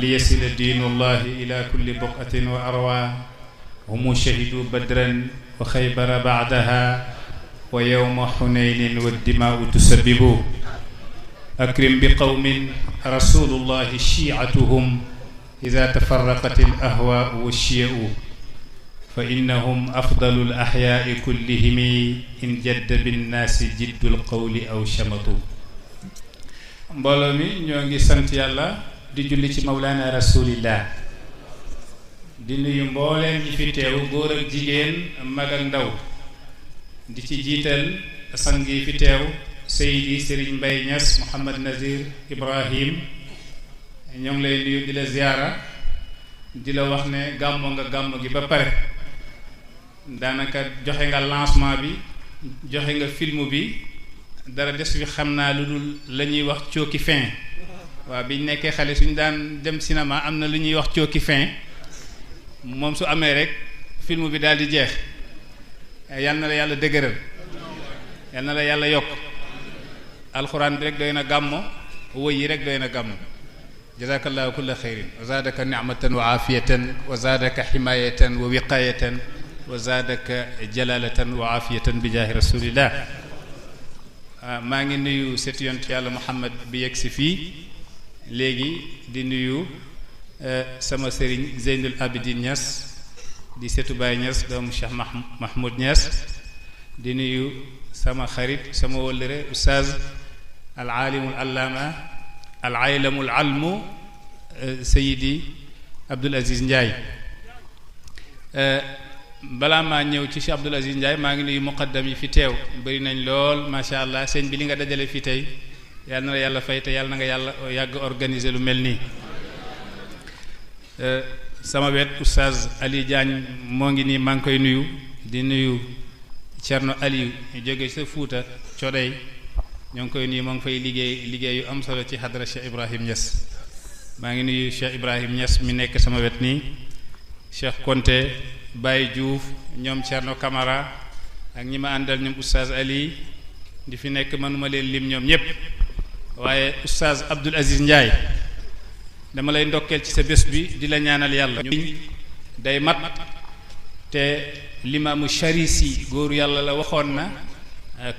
ليصل دين الله إلى كل بقعة وأروى هم شهدوا بدرا وخيبر بعدها ويوم حنين والدماء تسبب أكرم بقوم رسول الله شيعتهم إذا تفرقت الأهواء والشيء فإنهم أفضل الأحياء كلهم إن جد بالناس جد القول أو شمطوا. mbooloo mi ñoo ngi sant yàlla di julli ci mawlaana rasulillah di nuyu mbooleem ñi fi teew góor ak jigéen mag ak ndaw di ci jiital sang yi fi teew Seydi Serigne Mbaye Niass Mouhamad Nazir Ibrahim ñoo ngi lay nuyu di la ziyaara di la wax ne gàmmo nga gàmmo gi ba pare daanaka joxe nga lancement bi joxe nga film bi dara des fi xam naa lu dul la ñuy wax cooki fin waaw biñ nekkee xale suñu daan dem cinéma am na lu ñuy wax cooki fin moom su amee rek film bi daal di jeex yal na la yàlla dëgëral yal na la yàlla yokk alxuraan bi rek doy na gàmmo woy yi rek doy na gàmmo jazakallahu kulla xeyrin wa zaadaka nicmatan wa aafiyatan wa zaadaka ximaayatan wa wiqaayatan wa zaadaka jalalatan wa aafiyatan bi jaahi rasulillah. maa ngi nuyu setu yont yàlla Muhammad bi yegg si fii léegi di nuyu sama sëriñ Zeynul Abidin Niass di setu Baye Niass doomu Cheikh Mahmoud Niass di nuyu sama xarit sama wëllëre Oustaz al aalimul allaama al aylamul almu Seydi Abdoul Aziz Ndiaye. balaa maa ñëw ci Cheikh Abdoul Aziz Ndiaye maa ngi nuyu muqaddam yi fi teew bëri nañ lool macha allah sëñ bi li nga dajale fii tey yàlla na la yàlla fay te yàlla na nga yàlla yàgg organiser lu mel nii. sama wet oustaz Ali Diagne moo ngi nii maa ngi koy nuyu di nuyu Thierno Aliou ñu jóge sa Fuuta Codey ñoo ngi koy nuyu moo ngi fay liggéey yu am solo ci hadra Cheikh Ibrahim Niass. maa ngi nuyu Cheikh Ibrahim Niass mi nekk sama wet nii Cheikh Konté Baye Diouf ñoom Thierno Camara ak ñi ma àndal ñoom oustaz Ali di fi nekk mënuma leen lim ñoom ñépp waaye oustaz Abdoul Aziz Ndiaye dama lay ndokkeel ci sa bés bi di la ñaanal yàlla day mat te limaamu Charisi góoru yàlla la waxoon na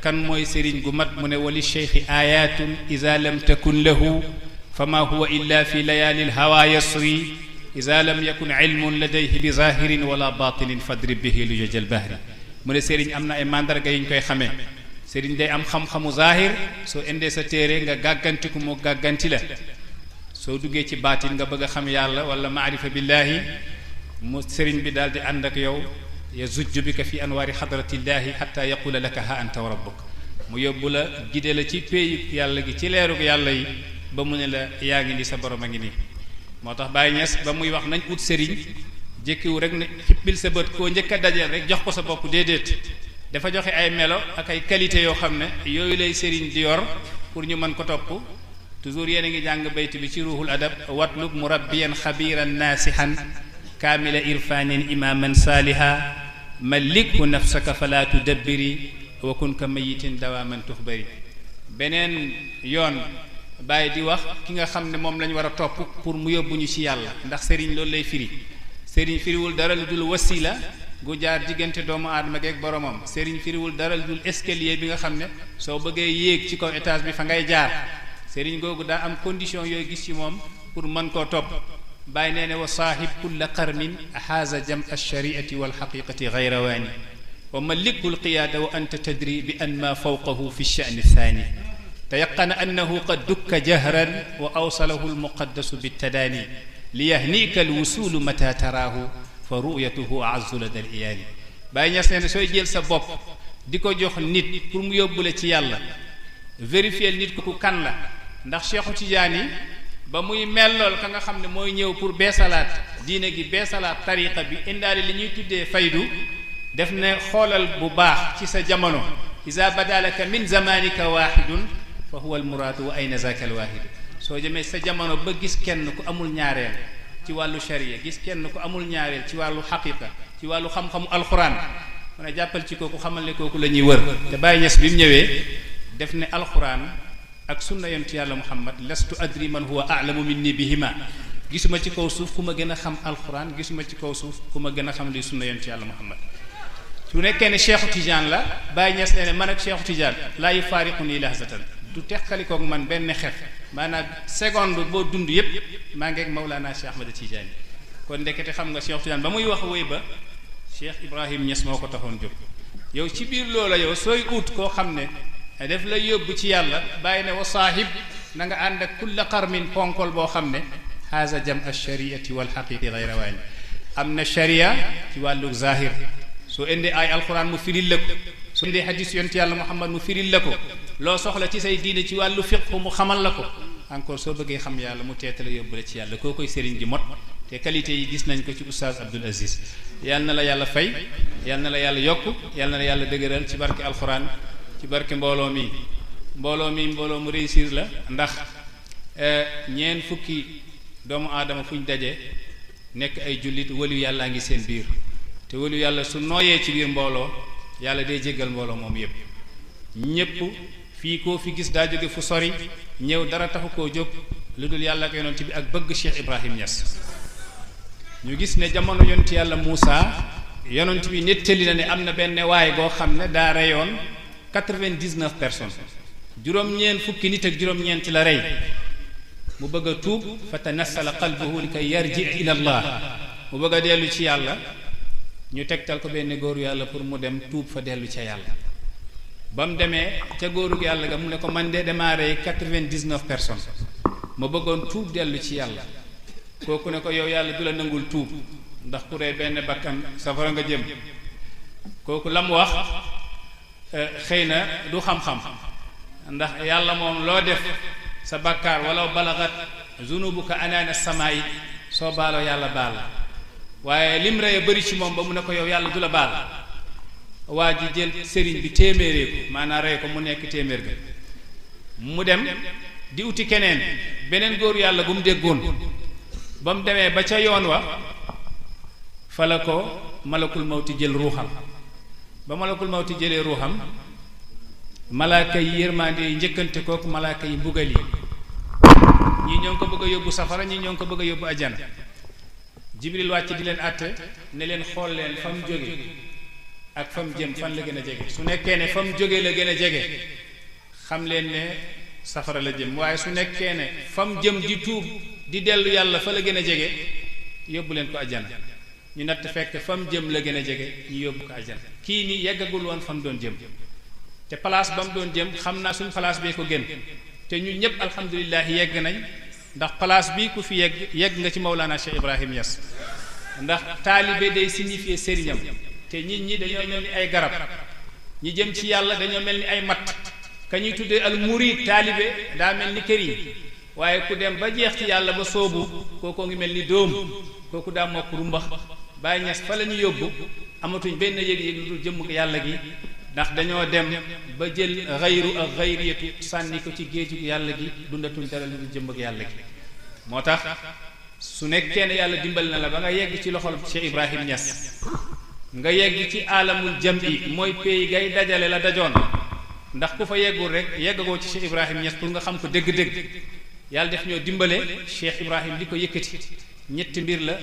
kan mooy sëriñ gu mat mu ne wali cheikhi ayatun iza lam takun lahu fama huwa illa fi layalil hawa yasri iza lam yakun ilmun ladayhi bi zahirin wala batinin fadrib bihi lu jëjël bahri mu ne sëriñ am na ay mandarga yi ñu koy xamee sëriñ day am xam-xamu zahir soo indee sa téere nga gàggantiku mu gàgganti la soo duggee ci baatin nga bëgg a xam yàlla wala maarifa billahi mu sëriñ bi daal di ànd ak yow yazujju bika fi anwaari xadratillahi xatta yaqula laka ha anta wa rabbuk mu yóbbu la gide la ci péeyu yàlla gi ci leerug yàlla yi ba mu ne la yaa ngi ni sa borom a ngi nii moo tax Baye Niass ba muy wax nañ ut sëriñ jékkiwu rek ne xipbil sa bët koo njëkk a dajeel rek jox ko sa bopp déedéet dafa joxe ay melo ak ay qualité yoo xam ne yooyu lay sëriñ di yor pour ñu mën ko topp toujours yéen a ngi jàng bayt bi ci ruuxul adab watlub murabbiyan xabiran naasihan kaamila irfanin imaman saaliha mallikhu nafsaka fala tudabbiri wa kun ka mayitin dawaman tuxbari beneen yoon bàyyi di wax ki nga xam ne moom lañ war a topp pour mu yóbbuñu ci yàlla ndax sëriñ loolu lay firi sëriñ firiwul dara lu dul wasila gu jaar diggante doomu aadama geeg boromam sëriñ firiwul dara lu dul escalier bi nga xam ne soo bëggee yéeg ci kaw étage bi fa ngay jaar sëriñ googu daa am condition yooyu gis ci moom pour mën koo topp bàyyi nee ne wa saahib kulla qarnin haaza jam alshariati walxaqiqati gayrawaani wa malikhu lqiyaada wa anta tadri bi an ma fawqahu fi lshani thani tayaqana annahu qad dukka jahran wa awsalahu almuqaddasu bittadaani liyahnika alwusulu mata taraahu fa ruyatuhu a'azzu lada al-iyaani Baye Niass nee na sooy jël sa bopp di ko jox nit pour mu yóbbule ci yàlla vérifier nit ku kan la ndax Cheikhu Tidiane ba muy mellool ka nga xam ne mooy ñëw pour beesalaat diine gi beesalaat tariqa bi indaale li ñuy tuddee faydu def ne xoolal bu baax ci sa jamono iza badalaka min zamanika wahidun fa huwa almuraadu wa ayna zaka alwahidu soo jëmee sa jamono ba gis kenn ku amul ñaareel ci wàllu sharia gis kenn ku amul ñaareel ci wàllu xaqiqa ci wàllu xam-xamu alquran mu ne jàppal ci kooku xamal ne kooku la ñuy wër te Baye Niass bi mu ñëwee def ne alquran ak sunna yonent yàlla Muhammad lastu adri man huwa a'lamu minni bihima gisuma ci kaw suuf ku ma gën a xam alxuraan gisuma ci kaw suuf ku ma gën a xam li sunna yonent yàlla Muhammad su nekkee ne Cheikhu Tidiane la Baye Niass ne man ak Cheikhu Tidiane laa yufaariquni lahzatan du teqalikoog man benn xef maanaam seconde boo dund yépp maa ngi ak Mawlana Cheikh Ahmad Tidiane kon ndekete xam nga Cheikh Tidiane ba muy wax wéy ba Cheikh Ibrahim Niass moo ko taxoon jóg yow ci biir loola yow sooy ut koo xam ne def la yóbbu ci yàlla bàyyi ne wa saahib na nga ànd ak kulla qarmin ponkol boo xam ne haza jam alshariati walxaqiqi gayra waani am na sharia ci wàllu zahir soo indee ay alquran mu firil la ko soo indee hadis yonent yàlla Muhammad mu firil la ko loo soxla ci say diine ci wàllu fiqh mu xamal la ko encore soo bëggee xam yàlla mu teetala yóbbu la ci yàlla koo koy sëriñ gi mot te qualité yi gis nañ ko ci oustaz Abdul Aziz yal na la yàlla fay yal na la yàlla yokk yal na la yàlla dëgëral ci barke alquran ci barke mbooloo mi mbooloo mu réussir la ndax ñeen fukki doomu aadama fu ñu daje nekk ay jullit wëlu yàllaa ngi seen biir te wëlu yàlla su nooyee ci biir mbooloo yàlla day jéggal mbooloo moom yépp ñépp fii koo fi gis daa jóge fu sori ñëw dara taxu koo jóg lu dul yàlla ak yonent bi ak bëgg Cheikh Ibrahim Niass ñu gis ne jamono yonent yàlla Muusa yonent bi nettali na ne am na benn waay boo xam ne daa reyoon 99 personnes juróom-ñeent fukki nit ak juróom-ñeent la rey mu bëgg a tuub fa tanassala qalbuhu li kay yarji ila allah mu bëgg a dellu ci yàlla ñu tegtal ko benn góoru yàlla pour mu dem tuub fa dellu ca yàlla ba mu demee ca góoru yàlla ga mu ne ko man de damaa rey 99 personnes ma bëggoon tuub dellu ci yàlla kooku ne ko yow yàlla du la nangul tuub ndax ku rey benn bakkan safara nga jëm kooku la mu wax xëy na du xam-xam ndax yàlla moom loo def sa bakkaar wala balagat zunubuka anaana samaa'i soo baaloo yàlla baal waaye lim rey bëri ci moom ba mu ne ko yow yàlla du la baal waa ji jël sëriñ bi téeméeree ko maanaam rey ko mu nekk téeméer ga mu dem di uti keneen beneen góor yàlla bu mu déggoon ba mu demee ba ca yoon wa fa la ko malakul mawti jël ruuxam ba malakul mawti jëlee ruuxam malaaka yi yërmande yi njëkkante kooku malaaka yi mbugal yi ñii ñoo ngi ko bëgg a yóbbu safara ñii ñoo ngi ko bëgg a yóbbu ajjana jibril wàcc di leen àtte ne leen xool leen fa mu jóge ak fa mu jëm fan la gën a jege su nekkee ne fa mu jóge la gën a jege xam leen ne safara la jëm waaye su nekkee ne fa mu jëm di tuub di dellu yàlla fa la gën a jege yóbbu leen ko ajjana ñu natt fekk fa mu jëm la gën a jege ñu yóbbu ko ajjana kii nii yeggagul woon fa mu doon jëm te place ba mu doon jëm xam naa suñ place bee ko gën te ñun ñëpp alhamdulilah yegg nañ ndax place bii ku fi yegg nga ci Mawlana Cheikh Ibrahim Niass ndax taalibe day signifier sëriñam te nit ñi dañoo mel ni ay garab ñi jëm ci yàlla dañoo mel ni ay matt ka ñuy tuddee al murid taalibe daa mel ni këriñ waaye ku dem ba jeex ci yàlla ba soobu kookoo ngi mel ni dóom kooku daa mokk rumbax Baay Ñas fa la ñu yóbbu amatuñ benn yëg-yëg lu dul jëmm yàlla gi ndax dañoo dem ba jël xayru ak xayriyatu sànni ko ci géeju yàlla gi dundatuñ dara lu dul jëmm yàlla gi moo tax su nekkee ne yàlla dimbal na la ba nga yegg ci loxol Cheikh Ibrahim Niass nga yegg ci alamul jam'i mooy pays gay dajale la dajoon ndax ku fa yeggul rek yeggagoo ci Cheikh Ibrahim Niass pour nga xam ko dëgg-dëgg yàlla def ñoo dimbale Cheikh Ibrahim li ko yëkkati ñetti mbir la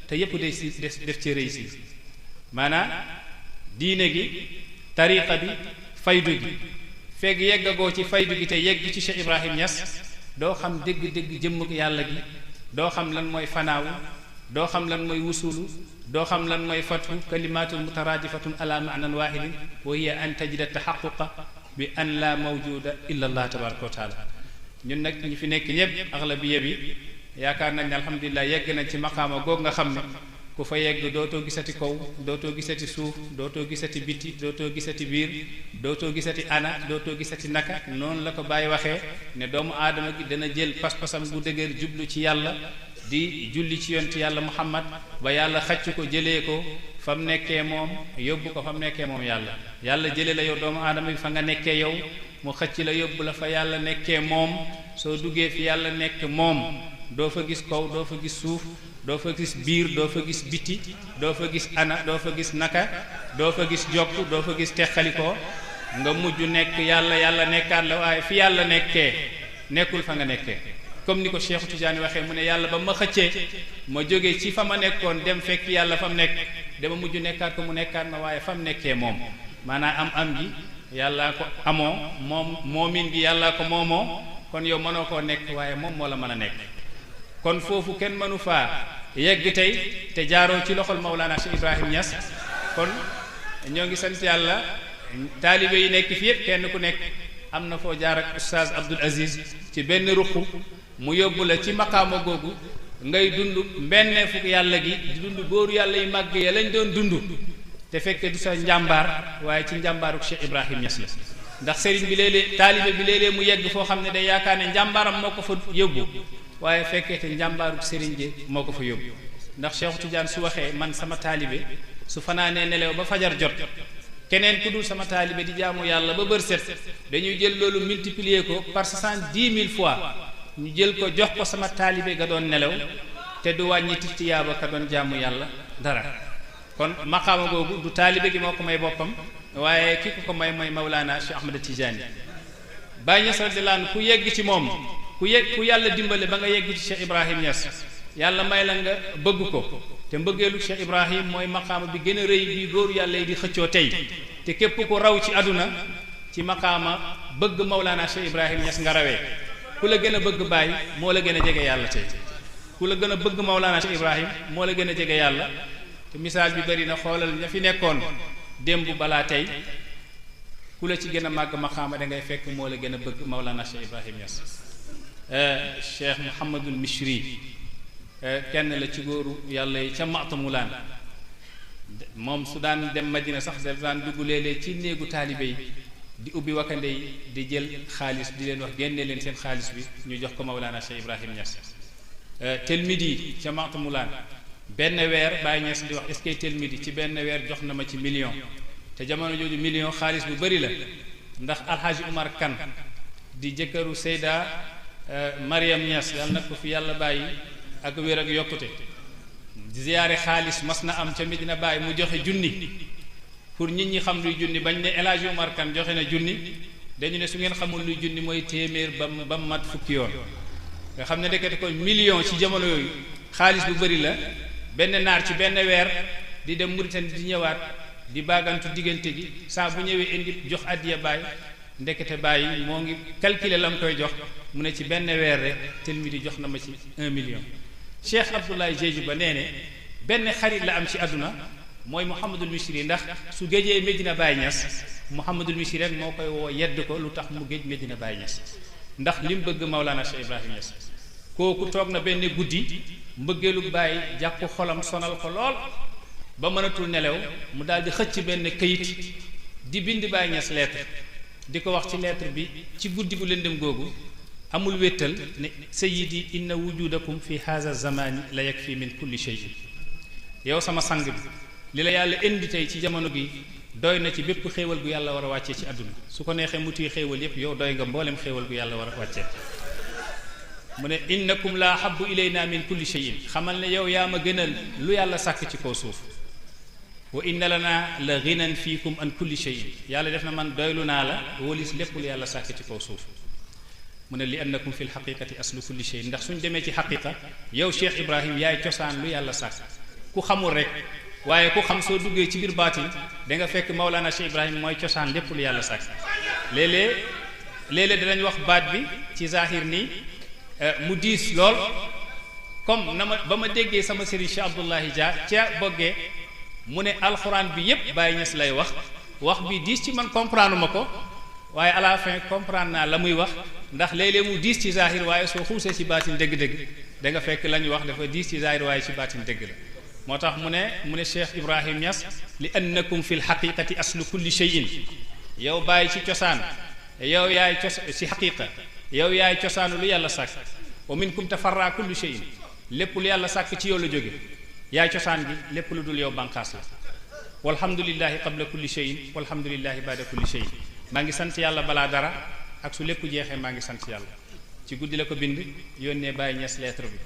te yépp day si def ci réussir maanaam diine gi tariqa bi faydu gi fekk yeggagoo ci faydu gi te yegg ci Cheikh Ibrahim Niass doo xam dëgg-dëgg jëmm yàlla gi doo xam lan mooy fanaawu doo xam lan mooy wusulu doo xam lan mooy fathu kalimatun mutarajifatun ala ma'nan wahidin wa hiya an tajida taxaquqa bi an la mawjuda illa allah tabaraka wa taala ñun nag ñi fi nekk ñëpp aglabiya bi yaakaar nañ ne alhamdulilah yegg nañ ci maqaama goog nga xam ne ku fa yegg dootoo gisati kaw dootoo gisati suuf dootoo gisati biti dootoo gisati biir dootoo gisati ana dootoo gisati naka noonu la ko bàyyi waxee ne doomu aadama gi dana jël pas-pasam bu dëgër jublu ci yàlla di julli ci yonent yàlla muhammad ba yàlla xacc ko jëlee ko fa mu nekkee moom yóbbu ko fa mu nekkee moom yàlla jëlee la yow doomu aadama bi fa nga nekkee yow mu xëcc la yóbbu la fa yàlla nekkee moom soo duggee fi yàlla nekk moom doo fa gis kaw doo fa gis suuf doo fa gis biir doo fa gis biti doo fa gis ana doo fa gis naka doo fa gis jokk doo fa gis teqalikoo nga mujj nekk yàlla nekkaat la waaye fi yàlla nekkee nekkul fa nga nekkee comme ni ko Cheikh Tidiane waxee mu ne yàlla ba ma xëccee ma jógee ci fa ma nekkoon dem fekk yàlla fa mu nekk dama mujj nekkaat ko mu nekkaat ma waaye fa mu nekkee moom maanaam am gi yàllaa ko amoo moomin gi yàllaa ko moomoo kon yow mënoo koo nekk waaye moom moo la mën a nekk kon foofu kenn mënu faa yegg tey te jaaroo ci loxol Mawlana Cheikh Ibrahim Niass kon ñoo ngi sant yàlla taalibe yi nekk fi yëpp kenn ku nekk am na foo jaar ak Oustaz Abdoul Aziz ci benn ruq mu yóbbu la ci maqaama googu ngay dund mbenneefu yàlla gi di dund góoru yàlla yi màgg ya lañ doon dund te fekk du sa njàmbaar waaye ci njàmbaaruk Cheikh Ibrahim Niass la ndax sëriñ bi léeg-léeg taalibe bi léeg-léeg mu yegg foo xam ne day yaakaar ne njàmbaaram moo ko fa yóbbu waaye fekkee te njàmbaaruk sëriñ ji moo ko fa yóbbu ndax Cheikh Tidiane su waxee man sama taalibe su fanaanee nelew ba fajar jot keneen ku dul sama taalibe di jaamu yàlla ba bër set dañuy jël loolu multiplier ko par 70,000 fois ñu jël ko jox ko sama taalibe ga doon nelaw te du wàññi tiyaaba ka doon jaamu yàlla dara kon maqaama googu du taalibe gi moo ko may boppam waaye ki ko may mooy Mawlana Cheikh Ahmad Tidiane Baye Niass radiyallahu anhu ku yegg ci moom ku yàlla dimbale ba nga yegg ci Cheikh Ibrahim Niass yàlla may la nga bëgg ko te mbëggeelu Cheikh Ibrahim mooy maqaama bi gën a rëy bi góoru yàlla yi di xëccoo tey te képp ku raw ci àdduna ci maqaama bëgg Mawlana Cheikh Ibrahim Niass nga rawee ku la gën a bëgg Baye moo la gën a jege yàlla tey ku la gën a bëgg Mawlana Cheikh Ibrahim moo la gën a jege yàlla te misaal bi bari na xoolal ña fi nekkoon démb balaa tey ku la ci gën a màgg maqaama da ngay fekk moo la gën a bëgg Mawlana Cheikh Ibrahim Niass Cheikh Mouhamadul Mishri kenn la ci góoru yàlla yi ca Matamulaan moom su daan dem Madina sax daf daan dugg léeg-léeg ci néegu taalibe yi di ubbi wakande yi di jël xaalis di leen wax génne leen seen xaalis bi ñu jox ko Mawlana Cheikh Ibrahim Niass Telmidi ca Matamulaan benn weer Baye Niass di wax est-ce que Telmidi ci benn weer jox na ma ci million te jamono jooju million xaalis bu bari la ndax Alhaji Umar Kan di jëkkëru Seyda Mariam Niass yàlla na ko fi yàlla bàyyi ak wér ak yokkute ziyaare xaalis mas na am ca Medina Baye mu joxe junni pour nit ñi xam luy junni bañ ne El Hadji Umar Kan joxe na junni dañu ne su ngeen xamul luy junni mooy téeméer ba mat fukki yoon nga xam ne ndekete ko million ci jamono yooyu xaalis bu bari la benn naar ci benn weer di dem Mauritanie di ñëwaat di baagantu diggante gi saa bu ñëwee indi jox addiya Baye ndekete Baye moo ngi calculer la mu koy jox mu ne ci benn weer rek Telmidi jox na ma ci 1 million Cheikh Abdoulaye Jeeju ba nee ne benn xarit la am ci àdduna mooy Mouhamadul Mishri ndax su géejee Medina Baye Niass Mouhamadul Mishri rek moo koy woo yedd ko lu tax mu géej Medina Baye Niass ndax li mu bëgg Mawlana Cheikh Ibrahim Niass kooku toog na benn guddi mbëggeelu Baye jàpp xolam sonal ko lool ba mënatul nelaw mu daal di xëcc benn këyit di bind Baye Niass lettre di ko wax ci lettre bi ci guddi gu lëndëm googu amul wéttal ne sayyidi inna wujudakum fi hadha zamani la yakfi min kulli shay'in yow sama sang bi li la yàlla indi tey ci jamono gi doy na ci bépp xéewal gu yàlla war a wàccee ci àdduna su ko neexee mu tuy xéewal yépp yow doy nga mboolem xéewal gu yàlla war a wàccee mu ne innakum la habbu ilayna min kulli shay'in xamal ne yow yaa ma gënal lu yàlla sàkk ci kaw suuf wa inna lana la ghinan fiikum an kulli shay'in yàlla def na man doylu naa la wóolis lépp lu yàlla sàkk ci kaw suuf mu ne li annakum fi lxaqiqati aslu kulli shay ndax suñ demee ci xaqiqa yow Cheikh Ibrahim yaay cosaan lu yàlla sàkk ku xamul rek waaye ku xam soo duggee ci biir baatin da nga fekk Mawlana Cheikh Ibrahim mooy cosaan lépp lu yàlla sàkk léeg-léeg danañ wax baat bi ci zahir nii mu diis lool comme na ma ba ma déggee sama sëriñ Cheikh Abdoulahi Dia ca boggee mu ne alxuraan bi yépp Baye Niass lay wax bi diis ci man comprendre ma ko waaye à la fin comprendre naa la muy wax ndax léeg-léeg mu diis ci zahir waaye soo xuusee ci baatin dëgg-dëgg da nga fekk la ñu wax dafa diis ci zahir waaye ci baatin dëgg la moo tax mu ne Cheikh Ibrahim Niass li annakum fi lxaqiqati aslu kulli shay'in yow bàyyi ci cosaan yow yaay ci xaqiqa yow yaay cosaanu lu yàlla sàkk wa minkum tafarra kullu shay'in lépp lu yàlla sàkk ci yow la jóge yaay cosaan gi lépp lu dul yow banqaas la walhamdulillahi qabla kulli shay'in walhamdulillahi ba'da kulli shay'in maa ngi sant yàlla balaa dara ak su lépp jeexee maa ngi sant yàlla ci guddi la ko bind yónnee Baye Niass lettre bi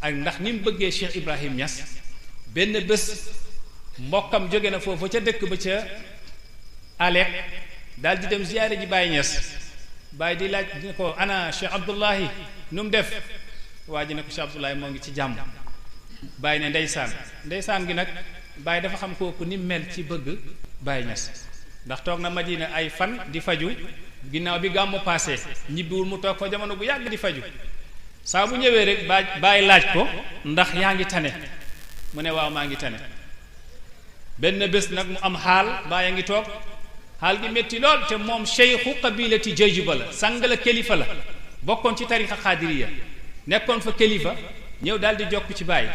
ak ndax ni mu bëggee Cheikh Ibrahim Niass benn bés mbokkam jóge na foofu ca dëkk ba ca Alep daal di dem ziyaare ji Baye Niass Baye di laaj di ko ana Cheikh Abdullahi nu mu def waa ji ne ko Cheikh Abdoulaye moo ngi ci jàmm. Baye ne ndeysaan gi nag Baye dafa xam kooku ni mel ci bëgg Baye Niass ndax toog na Madina ay fan di faju ginnaaw bi gàmmu passé ñibbiwul mu toog fa jamono bu yàgg di faju saa bu ñëwee rek Baye laaj ko ndax yaa ngi tane mu ne waaw maa ngi tane benn bés nag mu am xaal Baye a ngi toog xaal gi métti lool te moom cheikhu qabilati Jayjuba la sang la kilifa la bokkoon ci tarixa xaadiriya nekkoon fa kilifa ñëw daal di jokk ci Baye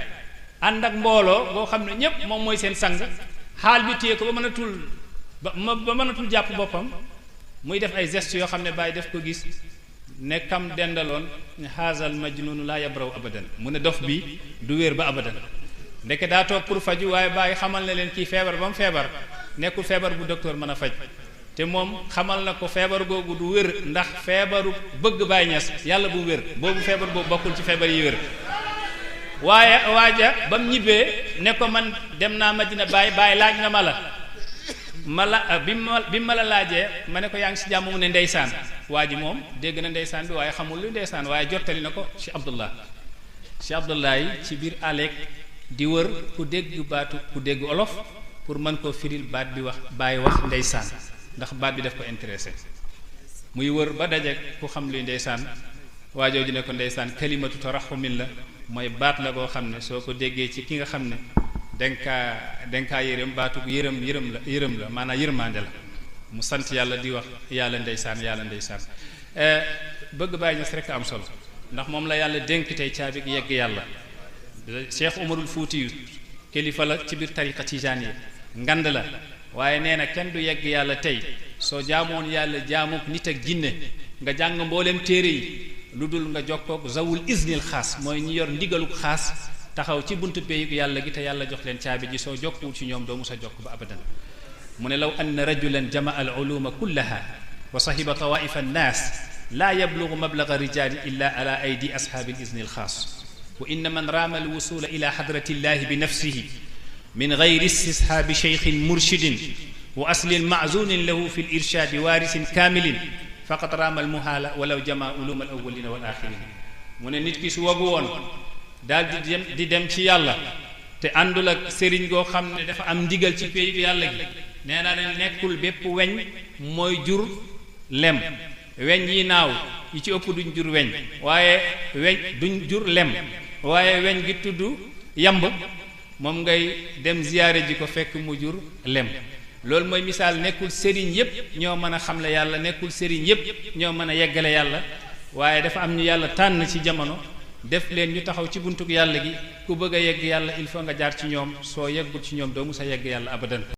ànd ak mbooloo boo xam ne ñépp moom mooy seen sang xaal bi téye ko ba mënatul jàpp boppam muy def ay gestes yoo xam ne Baye def ko gis ne kam dendaloon ne haazal majnunu laa yabraw abadan mu ne dof bi du wér ba abadan ndeke daa toog pour faju waaye Baye xamal na leen kii feebar ba mu feebar nekkul feebar bu docteur mën a faj te moom xamal na ko feebar googu du wér ndax feebaru bëgg Baye Niass yàlla bu wér boobu feebar boobu bokkul ci feebar yi wér waaye waaja ba mu ñibbee ne ko man dem naa Madina Baye laaj na bi ma la laajee ma ne ko yaa ngi si jàmm mu ne ndeysaan waa ji moom dégg na ndeysaan bi waaye xamul lu ndeysaan waaye jottali na ko Cheikh Abdullah yi ci biir aleeg di wër ku dégg olof pour mën koo firil baat bi wax Baye wax ndeysaan ndax baat bi daf ko intéressé muy wër ba daje ku xam luy ndeysaan waajooju ne ko ndeysaan kalimatu taraxumin la mooy baat la boo xam ne soo ko déggee ci ki nga xam ne denkaa yërëm baatu yërëm la maanaam yërmande la mu sant yàlla di wax yàlla ndeysaan bëgg Baye Niass rekk am solo ndax moom la yàlla dénk tey caabi yegg yàlla Cheikh Umarul Fuuti yu kilifa la ci biir tariqa tijaaniya ngand la waaye nee na kenn du yegg yàlla tey soo jaamoon yàlla jaamuk nit ak jinne nga jàng mbooleem téere yi lu dul nga jokkook zawul iznil xaas mooy ñi yor ndigaluk xaas taxaw ci buntu péyug yàlla gi te yàlla jox leen caabi ji soo jokkuwul ci ñoom doo musa jokk ba abadan mu ne law anna rajulan jamaa al uluma kullaha wa sahiba tawaifa annaas laa yablugu mablaga rijaali illa ala aydi ashaabi al izni al xaas wa inna man raama al wusula ila hadrati llahi bi nafsihi min gayri istishaabi cheikhin murshidin wa aslin maazunin lahu fi l irshaadi waarisin kaamilin faqad raama al muhaala walaw jamaa uluma al awwalina wal axirin mu ne nit ki su wagu woon daal di dem ci yàlla te àndul ak sëriñ goo xam ne dafa am ndigal ci péyu yàlla gi nee naa ne nekkul bépp weñ mooy jur lem weñ yi naaw yi ci ëpp duñ jur weñ waaye weñ duñ jur lem waaye weñ gi tudd yamb moom ngay dem ziyaare ji ko fekk mu jur lem loolu mooy misaal nekkul sëriñ yépp ñoo mën a xamle yàlla nekkul sëriñ yépp ñoo mën a yeggale yàlla waaye dafa am ñu yàlla tànn ci jamono def leen ñu taxaw ci buntuk yàlla gi ku bëgg a yegg yàlla il faut nga jaar ci ñoom soo yeggul ci ñoom doo musa yegg yàlla abadan